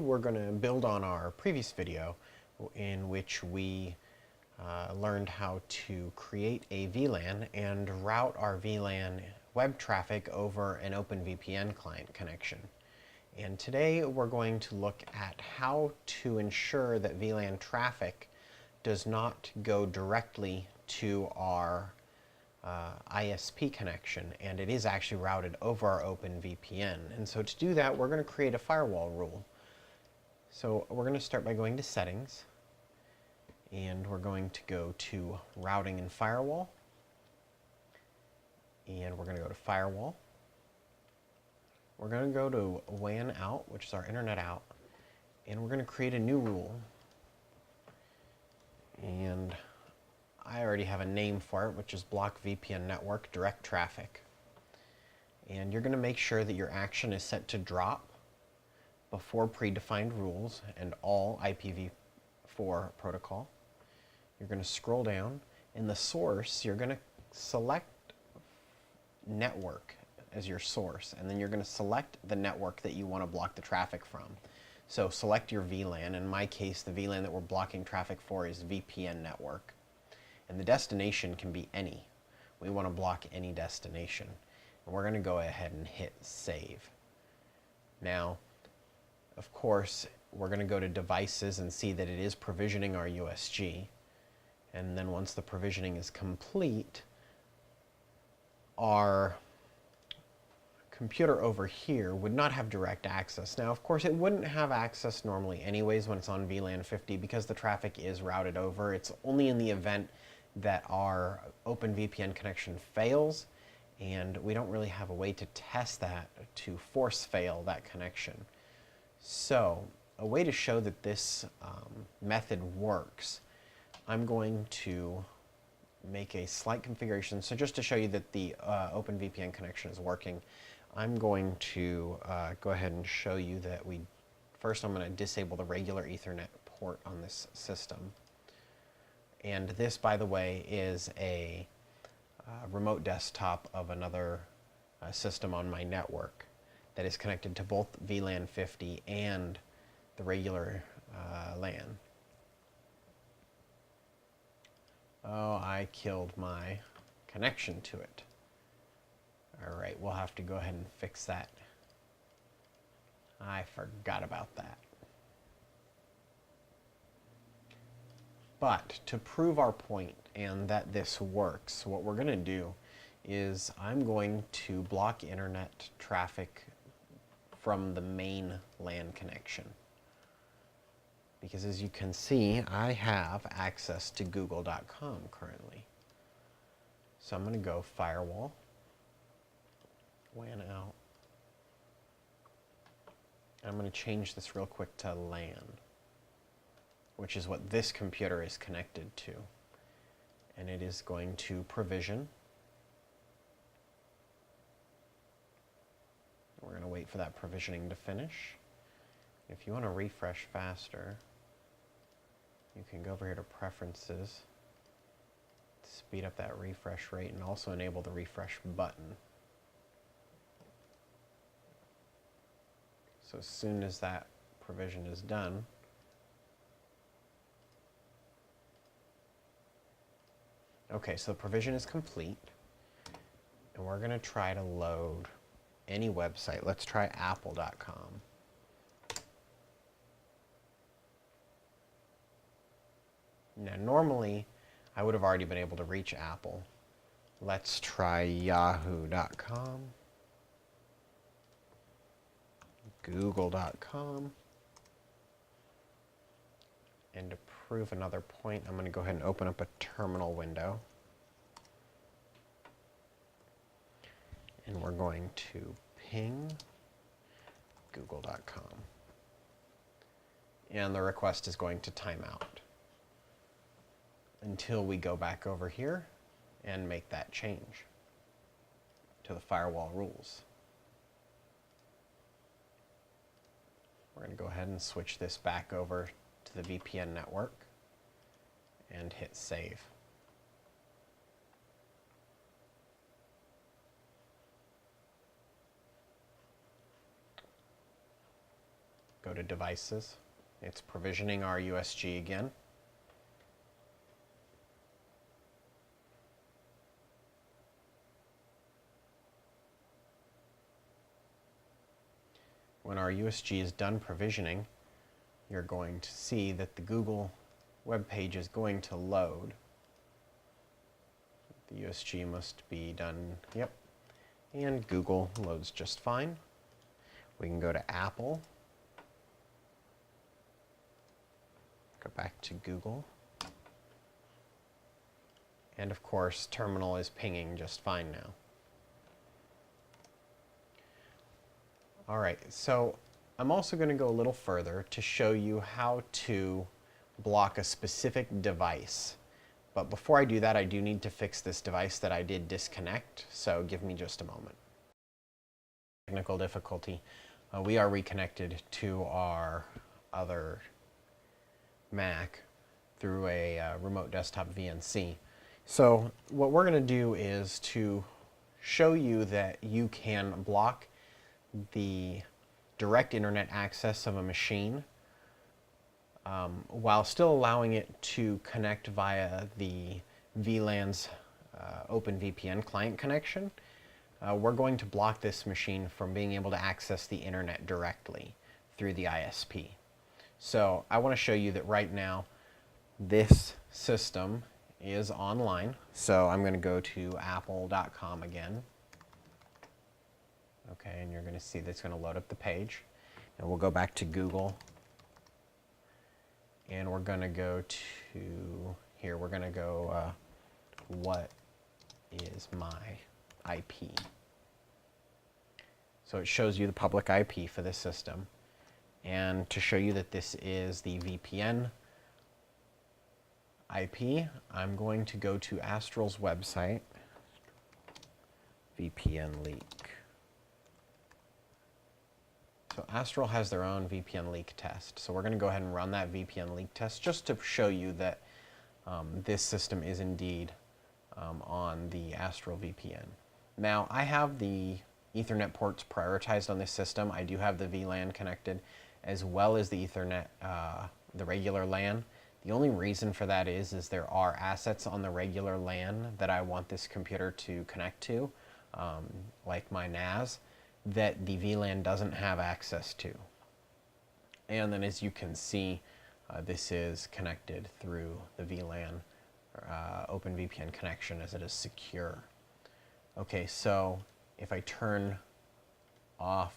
we're going to build on our previous video in which we learned how to create a VLAN and route our VLAN web traffic over an OpenVPN client connection. And today we're going to look at how to ensure that VLAN traffic does not go directly to our ISP connection, and it is actually routed over our OpenVPN. And so to do that, we're going to create a firewall rule. So we're going to start by going to Settings, and we're going to go to Routing and Firewall, and we're going to go to Firewall. We're going to go to WAN out, which is our internet out, and we're going to create a new rule. And I already have a name for it, which is Block VPN Network Direct Traffic. And you're going to make sure that your action is set to drop before predefined rules and all IPv4 protocol. You're going to scroll down. In the source, you're going to select network as your source, and then you're going to select the network that you want to block the traffic from. So select your VLAN. In my case, the VLAN that we're blocking traffic for is VPN network. And the destination can be any. We want to block any destination. And we're going to go ahead and hit Save. Now, of course, we're going to go to Devices and see that it is provisioning our USG. And then once the provisioning is complete, our computer over here would not have direct access. Now, of course, it wouldn't have access normally anyways when it's on VLAN 50 because the traffic is routed over. It's only in the event that our OpenVPN connection fails, and we don't really have a way to test that, to force fail that connection. So a way to show that this method works, I'm going to make a slight configuration. So just to show you that the OpenVPN connection is working, I'm going to go ahead and show you that first I'm going to disable the regular Ethernet port on this system. And this, by the way, is a remote desktop of another system on my network that is connected to both VLAN 50 and the regular LAN. Oh, I killed my connection to it. All right, we'll have to go ahead and fix that. I forgot about that. But to prove our point and that this works, what we're going to do is I'm going to block internet traffic from the main LAN connection. Because as you can see, I have access to google.com currently. So I'm going to go Firewall, WAN out. I'm going to change this real quick to LAN, which is what this computer is connected to. And it is going to provision. We're going to wait for that provisioning to finish. If you want to refresh faster, you can go over here to Preferences, speed up that refresh rate, and also enable the refresh button. So as soon as that provision is done, okay, so the provision is complete, and we're going to try to load any website. Let's try apple.com. Now, normally, I would have already been able to reach Apple. Let's try yahoo.com, google.com, and to prove another point, I'm going to go ahead and open up a terminal window. And we're going to ping google.com. And the request is going to time out until we go back over here and make that change to the firewall rules. We're going to go ahead and switch this back over to the VPN network and hit Save. Go to Devices. It's provisioning our USG again. When our USG is done provisioning, you're going to see that the Google web page is going to load. The USG must be done, yep, and Google loads just fine. We can go to Apple, go back to Google, and of course, terminal is pinging just fine now. All right, so I'm also going to go a little further to show you how to block a specific device. But before I do that, I do need to fix this device that I did disconnect, so give me just a moment. Technical difficulty. We are reconnected to our other Mac through a remote desktop VNC. So what we're going to do is to show you that you can block the direct internet access of a machine while still allowing it to connect via the VLAN's OpenVPN client connection. We're going to block this machine from being able to access the internet directly through the ISP. So I want to show you that right now this system is online. So I'm going to go to apple.com again. Okay, and you're going to see that's going to load up the page. And we'll go back to Google. And we're going to go to here. We're going to go, what is my IP? So it shows you the public IP for this system. And to show you that this is the VPN IP, I'm going to go to Astral's website, VPN leak. So Astral has their own VPN leak test. So we're going to go ahead and run that VPN leak test just to show you that this system is indeed on the Astral VPN. Now I have the Ethernet ports prioritized on this system. I do have the VLAN connected as well as the Ethernet, the regular LAN. The only reason for that is there are assets on the regular LAN that I want this computer to connect to, like my NAS, that the VLAN doesn't have access to. And then as you can see, this is connected through the VLAN OpenVPN connection as it is secure. Okay, so if I turn off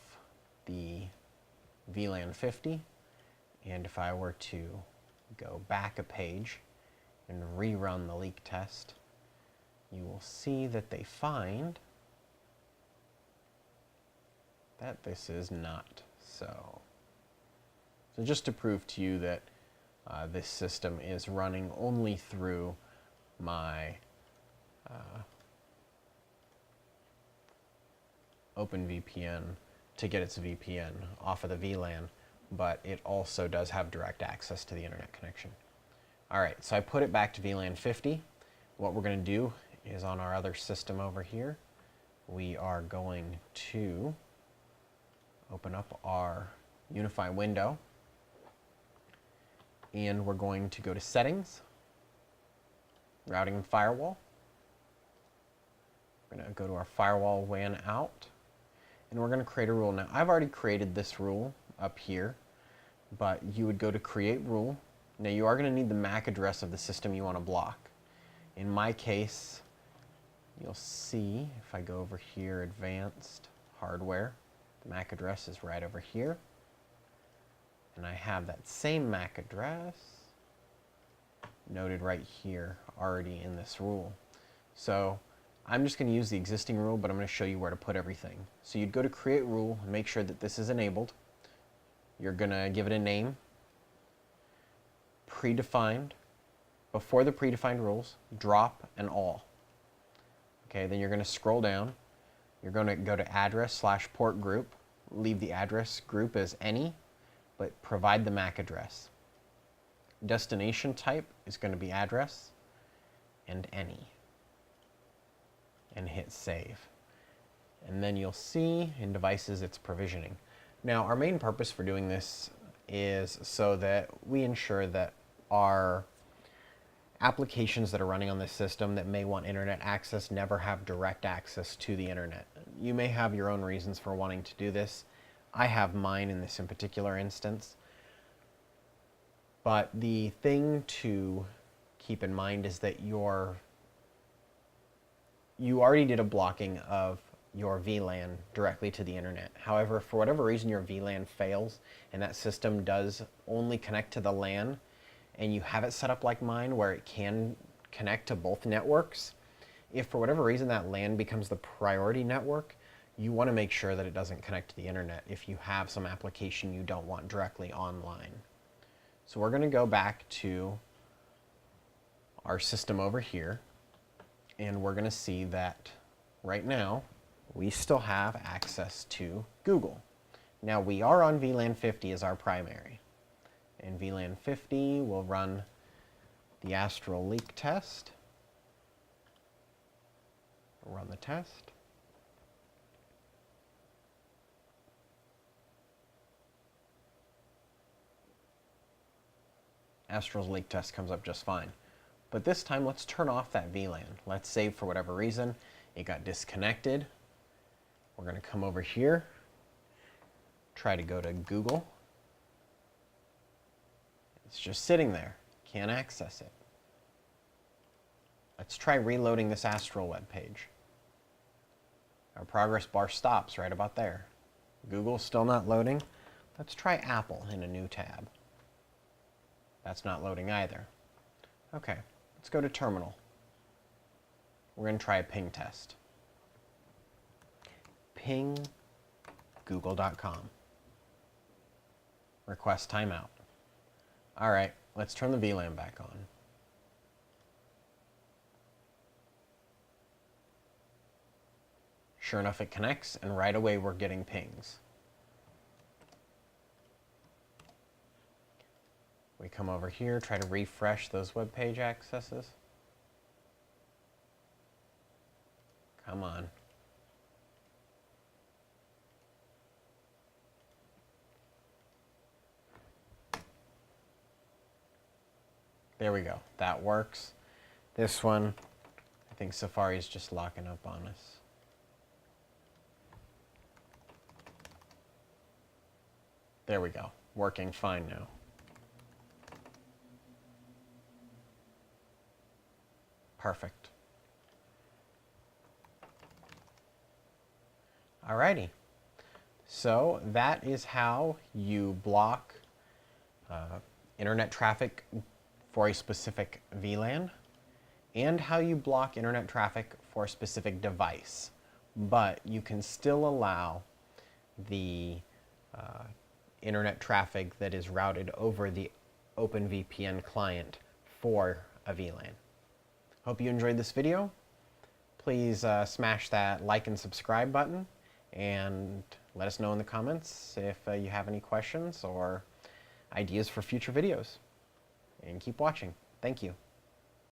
the VLAN 50, and if I were to go back a page and rerun the leak test, you will see that they find that this is not so. So just to prove to you that this system is running only through my OpenVPN to get its VPN off of the VLAN, but it also does have direct access to the internet connection. All right, so I put it back to VLAN 50. What we're going to do is on our other system over here, we are going to open up our UniFi window, and we're going to go to Settings, Routing and Firewall. We're going to go to our Firewall WAN out, and we're going to create a rule. Now, I've already created this rule up here, but you would go to Create Rule. Now, you are going to need the MAC address of the system you want to block. In my case, you'll see if I go over here, Advanced Hardware, the MAC address is right over here. And I have that same MAC address noted right here already in this rule. So I'm just going to use the existing rule, but I'm going to show you where to put everything. So you'd go to Create Rule and make sure that this is enabled. You're going to give it a name, predefined. Before the predefined rules, drop and all. Okay, then you're going to scroll down. You're going to go to address/port group. Leave the address group as any, but provide the MAC address. Destination type is going to be address and any. And hit save. And then you'll see in devices it's provisioning. Now our main purpose for doing this is so that we ensure that our applications that are running on this system that may want internet access never have direct access to the internet. You may have your own reasons for wanting to do this. I have mine in this in particular instance. But the thing to keep in mind is that you already did a blocking of your VLAN directly to the internet. However, for whatever reason your VLAN fails and that system does only connect to the LAN, and you have it set up like mine where it can connect to both networks, if for whatever reason that LAN becomes the priority network, you want to make sure that it doesn't connect to the internet if you have some application you don't want directly online. So we're going to go back to our system over here, and we're going to see that right now we still have access to Google. Now we are on VLAN 50 as our primary. In VLAN 50, we'll run the Astral leak test. We'll run the test. Astral's leak test comes up just fine. But this time, let's turn off that VLAN. Let's say for whatever reason, it got disconnected. We're going to come over here, try to go to Google. It's just sitting there. Can't access it. Let's try reloading this Astral web page. Our progress bar stops right about there. Google's still not loading. Let's try Apple in a new tab. That's not loading either. Okay, let's go to terminal. We're going to try a ping test. Ping google.com. Request timeout. All right, let's turn the VLAN back on. Sure enough, it connects, and right away we're getting pings. We come over here, try to refresh those web page accesses. Come on. There we go. That works. This one, I think Safari is just locking up on us. There we go. Working fine now. Perfect. Alrighty. So that is how you block internet traffic for a specific VLAN, and how you block internet traffic for a specific device. But you can still allow the internet traffic that is routed over the OpenVPN client for a VLAN. Hope you enjoyed this video. Please smash that like and subscribe button, and let us know in the comments if you have any questions or ideas for future videos. And keep watching. Thank you.